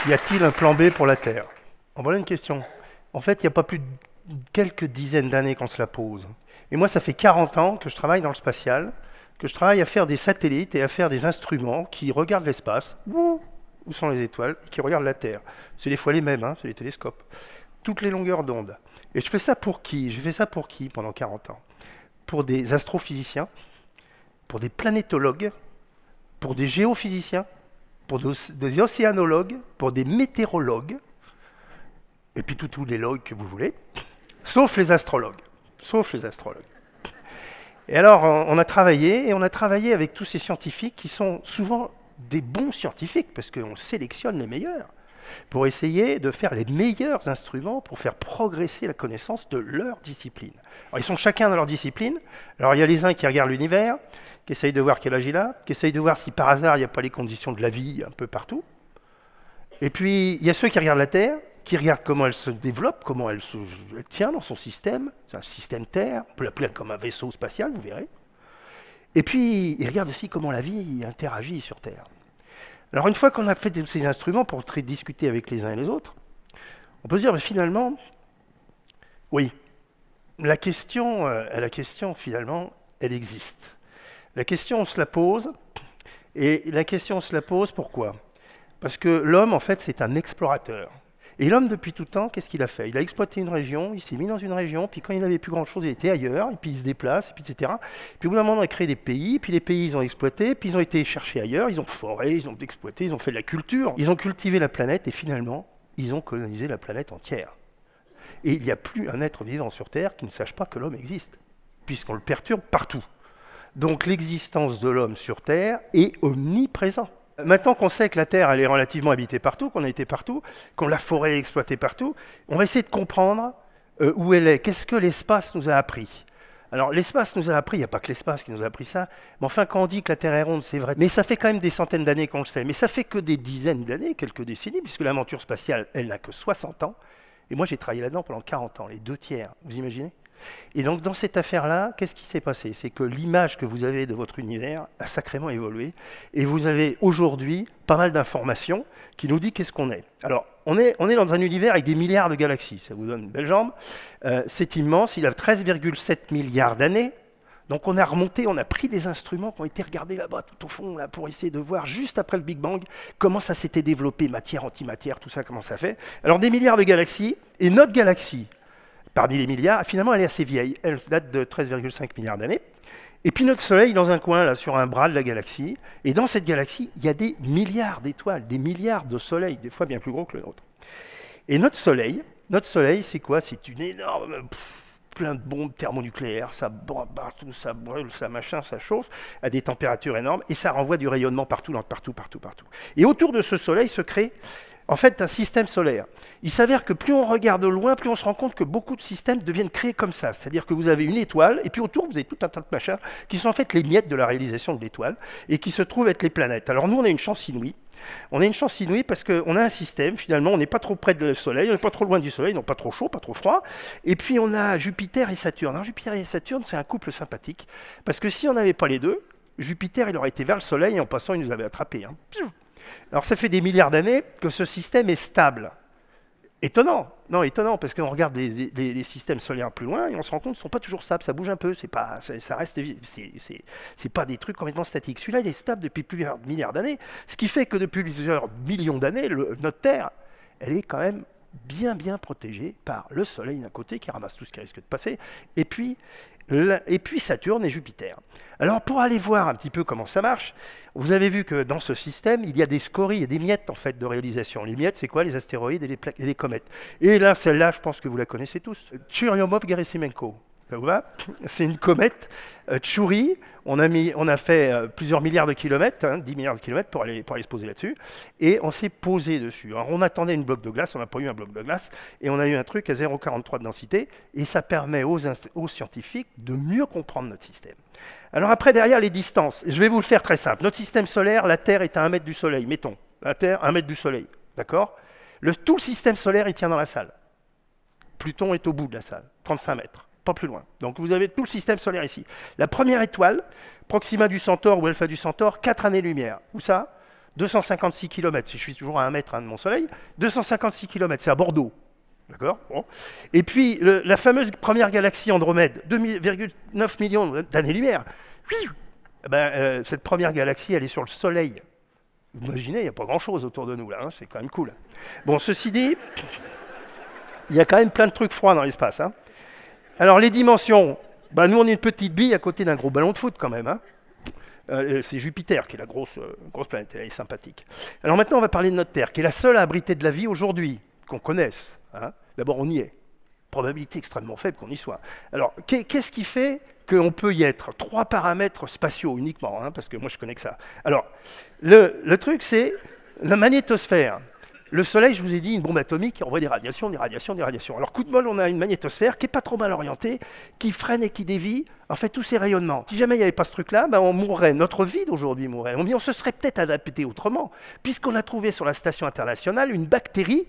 Y a-t-il un plan B pour la Terre? En voilà une question. En fait, il n'y a pas plus de quelques dizaines d'années qu'on se la pose. Et moi, ça fait 40 ans que je travaille dans le spatial, que je travaille à faire des satellites et à faire des instruments qui regardent l'espace, où sont les étoiles, et qui regardent la Terre. C'est des fois les mêmes, hein, c'est les télescopes. Toutes les longueurs d'onde. Et je fais ça pour qui? Je fais ça pour qui pendant 40 ans? Pour des astrophysiciens, pour des planétologues, pour des géophysiciens, pour des océanologues, pour des météorologues, et puis tous les logs que vous voulez, sauf les astrologues. Sauf les astrologues. Et alors, on a travaillé avec tous ces scientifiques qui sont souvent des bons scientifiques, parce qu'on sélectionne les meilleurs, pour essayer de faire les meilleurs instruments pour faire progresser la connaissance de leur discipline. Alors, ils sont chacun dans leur discipline. Alors, il y a les uns qui regardent l'univers, qui essayent de voir quel âge il a, qui essayent de voir si par hasard il n'y a pas les conditions de la vie un peu partout. Et puis, il y a ceux qui regardent la Terre, qui regardent comment elle se développe, comment elle tient dans son système. C'est un système Terre, on peut l'appeler comme un vaisseau spatial, vous verrez. Et puis, ils regardent aussi comment la vie interagit sur Terre. Alors, une fois qu'on a fait ces instruments pour discuter avec les uns et les autres, on peut se dire, finalement, oui, la question, finalement, elle existe. La question, on se la pose, et la question, on se la pose pourquoi? Parce que l'homme, en fait, c'est un explorateur. Et l'homme, depuis tout temps, qu'est-ce qu'il a fait? Il a exploité une région, il s'est mis dans une région, puis quand il n'avait plus grand-chose, il était ailleurs, et puis il se déplace, et puis etc. Puis au bout d'un moment, on a créé des pays, puis les pays, ils ont exploité, puis ils ont été cherchés ailleurs, ils ont foré, ils ont exploité, ils ont fait de la culture, ils ont cultivé la planète, et finalement, ils ont colonisé la planète entière. Et il n'y a plus un être vivant sur Terre qui ne sache pas que l'homme existe, puisqu'on le perturbe partout. Donc l'existence de l'homme sur Terre est omniprésente. Maintenant qu'on sait que la Terre elle est relativement habitée partout, qu'on a été partout, qu'on la forêt est exploitée partout, on va essayer de comprendre où elle est. Qu'est-ce que l'espace nous a appris? Alors l'espace nous a appris, il n'y a pas que l'espace qui nous a appris ça, mais enfin quand on dit que la Terre est ronde, c'est vrai. Mais ça fait quand même des centaines d'années qu'on le sait, mais ça fait que des dizaines d'années, quelques décennies, puisque l'aventure spatiale, elle n'a que 60 ans, et moi j'ai travaillé là-dedans pendant 40 ans, les 2 tiers, vous imaginez? Et donc dans cette affaire-là, qu'est-ce qui s'est passé? C'est que l'image que vous avez de votre univers a sacrément évolué, et vous avez aujourd'hui pas mal d'informations qui nous disent qu'est-ce qu'on est. Alors, on est dans un univers avec des milliards de galaxies, ça vous donne une belle jambe. C'est immense, il a 13,7 milliards d'années. Donc on a remonté, on a pris des instruments qui ont été regardés là-bas, tout au fond, là, pour essayer de voir, juste après le Big Bang, comment ça s'était développé, matière, antimatière, tout ça, comment ça fait. Alors des milliards de galaxies, et notre galaxie, parmi les milliards, finalement, elle est assez vieille. Elle date de 13,5 milliards d'années. Et puis notre Soleil, dans un coin, là, sur un bras de la galaxie. Et dans cette galaxie, il y a des milliards d'étoiles, des milliards de soleils, des fois bien plus gros que le nôtre. Et notre Soleil, c'est quoi? C'est une énorme... plein de bombes thermonucléaires, ça bombe partout, ça brûle, ça machin, ça chauffe, à des températures énormes, et ça renvoie du rayonnement partout, partout. Et autour de ce Soleil se crée en fait un système solaire. Il s'avère que plus on regarde au loin, plus on se rend compte que beaucoup de systèmes deviennent créés comme ça. C'est-à-dire que vous avez une étoile, et puis autour, vous avez tout un tas de machins qui sont en fait les miettes de la réalisation de l'étoile, et qui se trouvent être les planètes. Alors nous, on a une chance inouïe. On a une chance inouïe parce qu'on a un système, finalement, on n'est pas trop près du Soleil, on n'est pas trop loin du Soleil, donc pas trop chaud, pas trop froid. Et puis on a Jupiter et Saturne. Alors Jupiter et Saturne, c'est un couple sympathique, parce que si on n'avait pas les deux, Jupiter, il aurait été vers le Soleil, et en passant, il nous avait attrapés. Hein. Alors ça fait des milliards d'années que ce système est stable. Étonnant, non étonnant, parce qu'on regarde les systèmes solaires plus loin et on se rend compte qu'ils ne sont pas toujours stables, ça bouge un peu, ça reste, c'est pas des trucs complètement statiques. Celui-là, il est stable depuis plusieurs milliards d'années, ce qui fait que depuis plusieurs millions d'années, notre Terre, elle est quand même bien protégée par le Soleil d'un côté qui ramasse tout ce qui risque de passer, et puis Saturne et Jupiter. Alors pour aller voir un petit peu comment ça marche, vous avez vu que dans ce système, il y a des scories et des miettes en fait de réalisation. Les miettes, c'est quoi? Les astéroïdes et les comètes. Et là, celle-là, je pense que vous la connaissez tous. Churyumov-Gerasimenko. Ça vous va? C'est une comète Tchouri. On a fait plusieurs milliards de kilomètres, 10 milliards de kilomètres pour aller se poser là-dessus. Et on s'est posé dessus. Alors on attendait une bloc de glace, on n'a pas eu un bloc de glace. Et on a eu un truc à 0,43 de densité. Et ça permet aux scientifiques de mieux comprendre notre système. Alors après, derrière les distances, je vais vous le faire très simple. Notre système solaire, la Terre est à 1 mètre du Soleil. Mettons, la Terre, 1 mètre du Soleil. D'accord? Tout le système solaire, il tient dans la salle. Pluton est au bout de la salle, 35 mètres. Pas plus loin. Donc vous avez tout le système solaire ici. La première étoile, Proxima du Centaure ou Alpha du Centaure, 4 années-lumière. Où ça? 256 km, si je suis toujours à 1 mètre de mon Soleil, 256 km, c'est à Bordeaux. D'accord bon. Et puis, la fameuse première galaxie Andromède, 2,9 millions d'années-lumière. Cette première galaxie, elle est sur le Soleil. Vous imaginez, il n'y a pas grand-chose autour de nous, là, hein, c'est quand même cool. Bon, ceci dit, il y a quand même plein de trucs froids dans l'espace. Hein. Alors, les dimensions, nous, on est une petite bille à côté d'un gros ballon de foot, quand même. Hein. C'est Jupiter qui est la grosse planète, elle est sympathique. Alors maintenant, on va parler de notre Terre, qui est la seule à abriter de la vie aujourd'hui, qu'on connaisse. Hein. D'abord, on y est. Probabilité extrêmement faible qu'on y soit. Alors, qu'est-ce qui fait qu'on peut y être? 3 paramètres spatiaux uniquement, hein, parce que moi, je connais que ça. Alors, le truc, c'est la magnétosphère. Le Soleil, je vous ai dit, une bombe atomique qui envoie des radiations, des radiations, des radiations. Alors, coup de bol, on a une magnétosphère qui n'est pas trop mal orientée, qui freine et qui dévie, en fait, tous ces rayonnements. Si jamais il n'y avait pas ce truc-là, on mourrait. Notre vie d'aujourd'hui mourrait. On se serait peut-être adapté autrement, puisqu'on a trouvé sur la station internationale une bactérie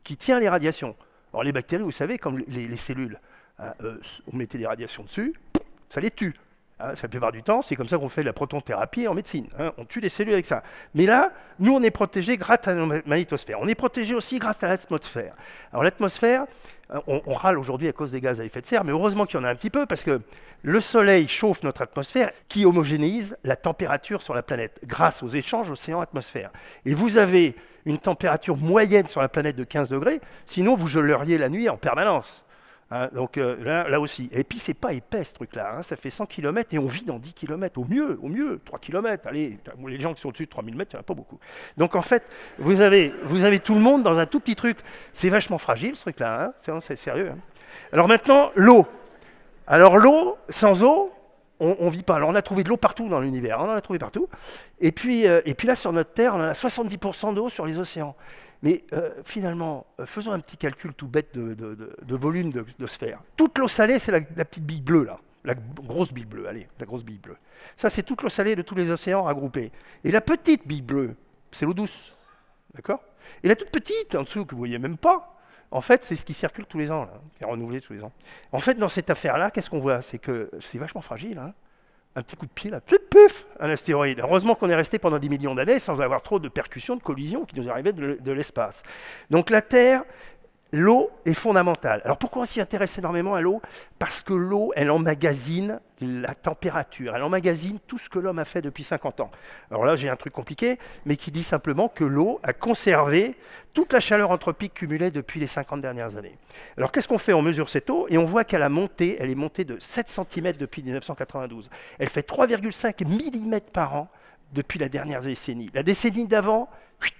qui tient les radiations. Alors, les bactéries, vous savez, comme les cellules, hein, on mettait des radiations dessus, ça les tue. Hein, la plupart du temps, c'est comme ça qu'on fait la protonthérapie en médecine. Hein, on tue les cellules avec ça. Mais là, nous, on est protégés grâce à la magnétosphère. On est protégés aussi grâce à l'atmosphère. Alors l'atmosphère, on râle aujourd'hui à cause des gaz à effet de serre, mais heureusement qu'il y en a un petit peu, parce que le Soleil chauffe notre atmosphère, qui homogénéise la température sur la planète, grâce aux échanges océan-atmosphère. Et vous avez une température moyenne sur la planète de 15 degrés, sinon vous geleriez la nuit en permanence. Hein, donc là aussi. Et puis c'est pas épais ce truc-là, hein, ça fait 100 km et on vit dans 10 km, au mieux 3 km. Allez, les gens qui sont au-dessus de 3000 mètres, il n'y en a pas beaucoup. Donc en fait, vous avez tout le monde dans un tout petit truc. C'est vachement fragile ce truc-là, hein, c'est sérieux. Hein. Alors maintenant, l'eau. Alors l'eau, sans eau, on ne vit pas. Alors on a trouvé de l'eau partout dans l'univers, on en a trouvé partout. Et puis là sur notre Terre, on a 70% d'eau sur les océans. Mais finalement, faisons un petit calcul tout bête de volume de sphère. Toute l'eau salée, c'est la petite bille bleue, là. La grosse bille bleue, allez, la grosse bille bleue. Ça, c'est toute l'eau salée de tous les océans regroupés. Et la petite bille bleue, c'est l'eau douce. D'accord? Et la toute petite, en dessous, que vous ne voyez même pas, en fait, c'est ce qui circule tous les ans, là, qui est renouvelé tous les ans. En fait, dans cette affaire-là, qu'est-ce qu'on voit? C'est que c'est vachement fragile, hein. Un petit coup de pied, là, puf, un astéroïde. Heureusement qu'on est resté pendant 10 millions d'années sans avoir trop de percussions, de collisions qui nous arrivaient de l'espace. Donc la Terre, l'eau est fondamentale. Alors pourquoi on s'y intéresse énormément à l'eau? Parce que l'eau, elle emmagasine la température, elle emmagasine tout ce que l'homme a fait depuis 50 ans. Alors là, j'ai un truc compliqué, mais qui dit simplement que l'eau a conservé toute la chaleur anthropique cumulée depuis les 50 dernières années. Alors qu'est-ce qu'on fait? On mesure cette eau et on voit qu'elle a monté, elle est montée de 7 cm depuis 1992. Elle fait 3,5 mm par an depuis la dernière décennie. La décennie d'avant,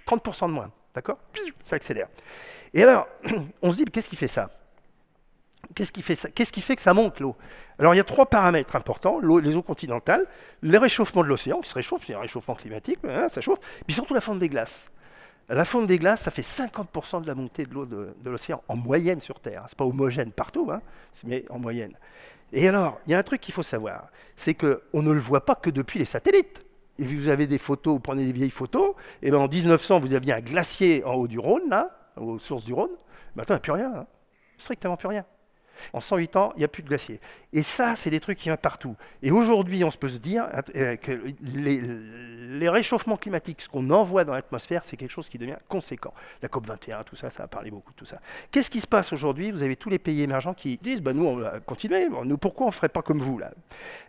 30% de moins. D'accord? Ça accélère. Et alors, on se dit, qu'est-ce qui fait ça? Qu'est-ce qui fait que ça monte, l'eau? Alors, il y a 3 paramètres importants. Les eaux continentales, le réchauffement de l'océan, qui se réchauffe, c'est un réchauffement climatique, hein, ça chauffe, puis surtout la fonte des glaces. La fonte des glaces, ça fait 50% de la montée de l'eau de l'océan, en moyenne sur Terre. Ce n'est pas homogène partout, hein, mais en moyenne. Et alors, il y a un truc qu'il faut savoir, c'est qu'on ne le voit pas que depuis les satellites. Et vous avez des photos, vous prenez des vieilles photos, et bien en 1900, vous aviez un glacier en haut du Rhône, là, aux sources du Rhône. Maintenant, il n'y a plus rien, hein. Strictement plus rien. En 108 ans, il n'y a plus de glacier. Et ça, c'est des trucs qui viennent partout. Et aujourd'hui, on peut se dire que les réchauffements climatiques, ce qu'on envoie dans l'atmosphère, c'est quelque chose qui devient conséquent. La COP21, tout ça, ça a parlé beaucoup de tout ça. Qu'est-ce qui se passe aujourd'hui? Vous avez tous les pays émergents qui disent, nous, on va continuer. Nous, pourquoi on ne ferait pas comme vous, là,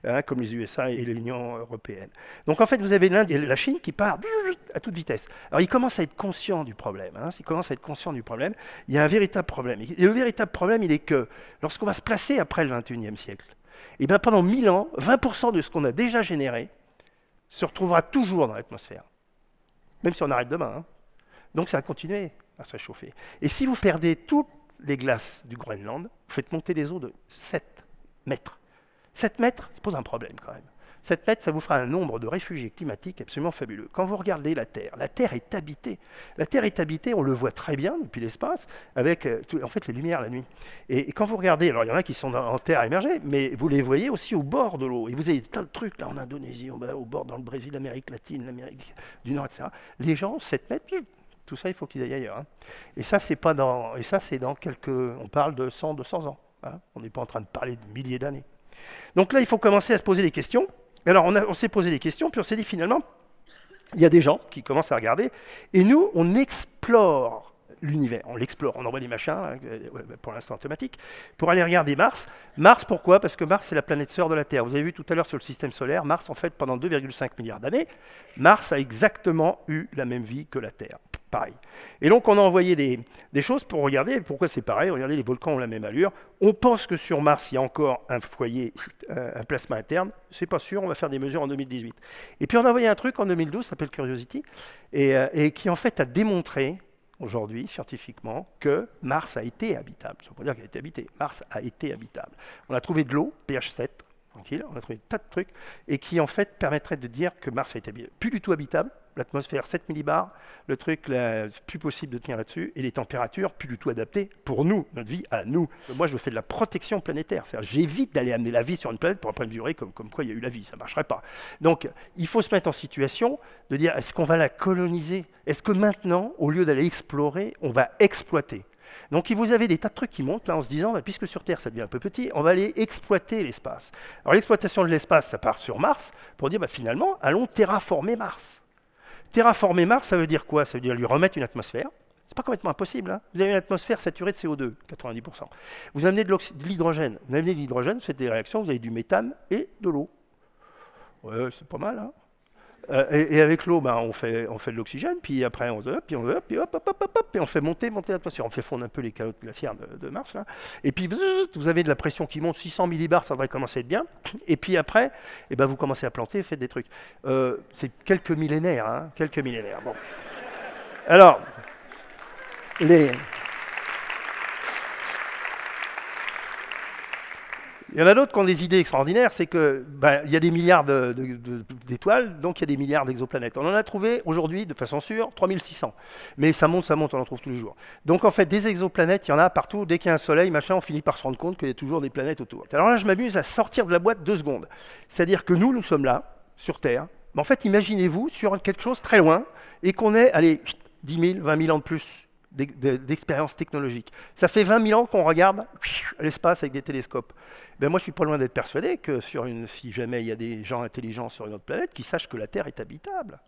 hein, comme les USA et l'Union européenne? Donc, en fait, vous avez l'Inde et la Chine qui partent à toute vitesse. Alors, ils commencent à être conscients du problème. Hein. Ils commencent à être conscients du problème. Il y a un véritable problème. Et le véritable problème, il est que lorsqu'on va se placer après le XXIe siècle, et bien pendant 1000 ans, 20% de ce qu'on a déjà généré se retrouvera toujours dans l'atmosphère. Même si on arrête demain. Hein. Donc ça va continuer à se réchauffer. Et si vous perdez toutes les glaces du Groenland, vous faites monter les eaux de 7 mètres. 7 mètres, ça pose un problème quand même. 7 mètres, ça vous fera un nombre de réfugiés climatiques absolument fabuleux. Quand vous regardez la Terre est habitée. La Terre est habitée, on le voit très bien depuis l'espace, avec en fait les lumières la nuit. Et quand vous regardez, alors il y en a qui sont en terre émergée, mais vous les voyez aussi au bord de l'eau. Et vous avez tas de trucs là en Indonésie, au bord dans le Brésil, l'Amérique latine, l'Amérique du Nord, etc. Les gens, 7 mètres, tout ça, il faut qu'ils aillent ailleurs. Hein. Et ça, c'est pas dans, et ça, c'est dans quelques, on parle de 100, 200 ans. Hein. On n'est pas en train de parler de milliers d'années. Donc là, il faut commencer à se poser des questions. Alors, on s'est posé des questions, puis on s'est dit finalement, il y a des gens qui commencent à regarder, et nous, on explore l'univers, on l'explore, on envoie des machins, pour l'instant automatiques, pour aller regarder Mars. Mars, pourquoi? Parce que Mars, c'est la planète sœur de la Terre. Vous avez vu tout à l'heure sur le système solaire, Mars, en fait, pendant 2,5 milliards d'années, Mars a exactement eu la même vie que la Terre. Pareil. Et donc, on a envoyé des choses pour regarder pourquoi c'est pareil. Regardez, les volcans ont la même allure. On pense que sur Mars, il y a encore un foyer, un plasma interne. C'est pas sûr, on va faire des mesures en 2018. Et puis, on a envoyé un truc en 2012, ça s'appelle Curiosity, et qui, en fait, a démontré, aujourd'hui, scientifiquement, que Mars a été habitable. Ça ne veut pas dire qu'elle a été habitée. Mars a été habitable. On a trouvé de l'eau, pH 7, tranquille, on a trouvé des tas de trucs, et qui, en fait, permettraient de dire que Mars a été habitable. Plus du tout habitable. L'atmosphère 7 millibars, le truc, c'est plus possible de tenir là-dessus, et les températures plus du tout adaptées pour nous, notre vie à nous. Moi, je fais de la protection planétaire, c'est-à-dire j'évite d'aller amener la vie sur une planète pour après mesurer comme quoi il y a eu la vie, ça ne marcherait pas. Donc, il faut se mettre en situation de dire, est-ce qu'on va la coloniser? Est-ce que maintenant, au lieu d'aller explorer, on va exploiter? Donc vous avez des tas de trucs qui montent là en se disant, bah, puisque sur Terre ça devient un peu petit, on va aller exploiter l'espace. Alors l'exploitation de l'espace, ça part sur Mars, pour dire, bah, finalement, allons terraformer Mars. Terraformer Mars, ça veut dire quoi? Ça veut dire lui remettre une atmosphère. C'est pas complètement impossible. Hein. Vous avez une atmosphère saturée de CO2, 90%. Vous amenez de l'hydrogène. Vous amenez de l'hydrogène, vous faites des réactions, vous avez du méthane et de l'eau. Ouais, c'est pas mal. Hein. Et avec l'eau, ben, on fait de l'oxygène, puis après on puis on fait monter l'atmosphère. On fait fondre un peu les calottes glaciaires de Mars. Là. Et puis vous avez de la pression qui monte, 600 millibars, ça devrait commencer à être bien. Et puis après, eh ben, vous commencez à planter, faites des trucs. C'est quelques millénaires, hein, quelques millénaires. Bon. Alors, il y en a d'autres qui ont des idées extraordinaires, c'est que y a des milliards d'étoiles, donc il y a des milliards d'exoplanètes. On en a trouvé aujourd'hui, de façon sûre, 3600. Mais ça monte, on en trouve tous les jours. Donc en fait, des exoplanètes, il y en a partout. Dès qu'il y a un soleil, machin, on finit par se rendre compte qu'il y a toujours des planètes autour. Alors là, je m'amuse à sortir de la boîte 2 secondes. C'est-à-dire que nous sommes là, sur Terre. Mais en fait, imaginez-vous sur quelque chose très loin et qu'on ait, allez, 10 000, 20 000 ans de plus d'expérience technologique. Ça fait 20 000 ans qu'on regarde l'espace avec des télescopes. Ben moi, je suis pas loin d'être persuadé que si jamais il y a des gens intelligents sur une autre planète, qu'ils sachent que la Terre est habitable.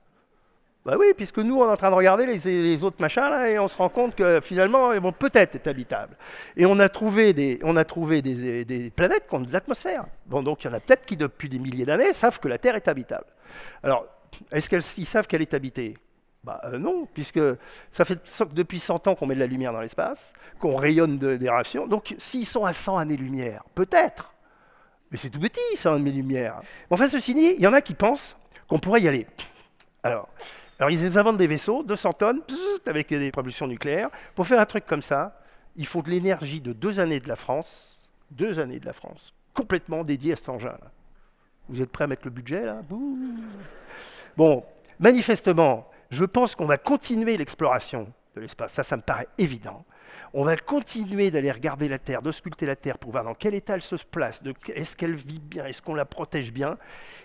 Bah oui, puisque nous, on est en train de regarder les autres machins, là, et on se rend compte que finalement, ils vont peut-être être habitables. Et on a trouvé des planètes qui ont de l'atmosphère. Bon, donc il y en a peut-être qui, depuis des milliers d'années, savent que la Terre est habitable. Alors, est-ce qu'ils savent qu'elle est habitée? Non, puisque ça fait depuis 100 ans qu'on met de la lumière dans l'espace, qu'on rayonne des rayons. Donc, s'ils sont à 100 années-lumière, peut-être. Mais c'est tout petit, 100 années-lumière. Enfin, ceci dit, il y en a qui pensent qu'on pourrait y aller. Alors, ils inventent des vaisseaux, 200 tonnes, avec des propulsions nucléaires. Pour faire un truc comme ça, il faut de l'énergie de 2 années de la France, complètement dédiée à cet engin. Là. Vous êtes prêts à mettre le budget, là? Bon, manifestement, je pense qu'on va continuer l'exploration de l'espace. Ça me paraît évident. On va continuer d'aller regarder la Terre, d'ausculter la Terre pour voir dans quel état elle se place, est-ce qu'elle vit bien, est-ce qu'on la protège bien.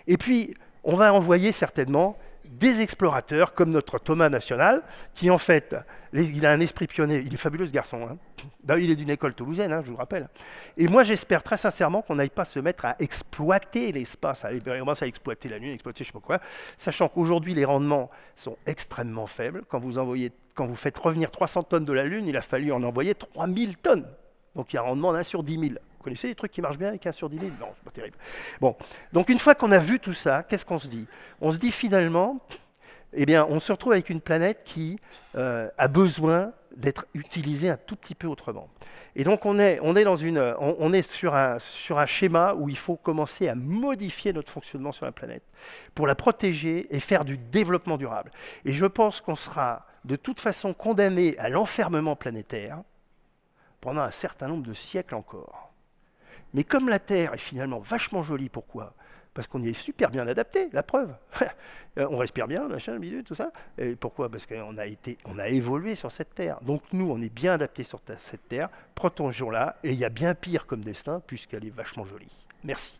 Et puis, on va envoyer certainement des explorateurs, comme notre Thomas National, qui en fait, il a un esprit pionnier, il est fabuleux ce garçon, hein. Il est d'une école toulousaine, hein, je vous le rappelle. Et moi j'espère très sincèrement qu'on n'aille pas se mettre à exploiter l'espace, à exploiter la Lune, exploiter je ne sais pas quoi, sachant qu'aujourd'hui les rendements sont extrêmement faibles. Quand vous faites revenir 300 tonnes de la Lune, il a fallu en envoyer 3000 tonnes. Donc il y a un rendement d'1 sur 10 000. Vous connaissez les trucs qui marchent bien avec 1 sur 10 000? Non, c'est pas terrible. Bon, donc une fois qu'on a vu tout ça, qu'est-ce qu'on se dit? On se dit finalement, eh bien, on se retrouve avec une planète qui a besoin d'être utilisée un tout petit peu autrement. Et donc on est sur un schéma où il faut commencer à modifier notre fonctionnement sur la planète pour la protéger et faire du développement durable. Et je pense qu'on sera de toute façon condamné à l'enfermement planétaire pendant un certain nombre de siècles encore. Mais comme la Terre est finalement vachement jolie, pourquoi? Parce qu'on y est super bien adapté, la preuve. On respire bien, machin, bidule, tout ça. Et pourquoi? Parce qu'on a évolué sur cette Terre. Donc nous, on est bien adapté sur cette Terre, protégeons-la, et il y a bien pire comme destin, puisqu'elle est vachement jolie. Merci.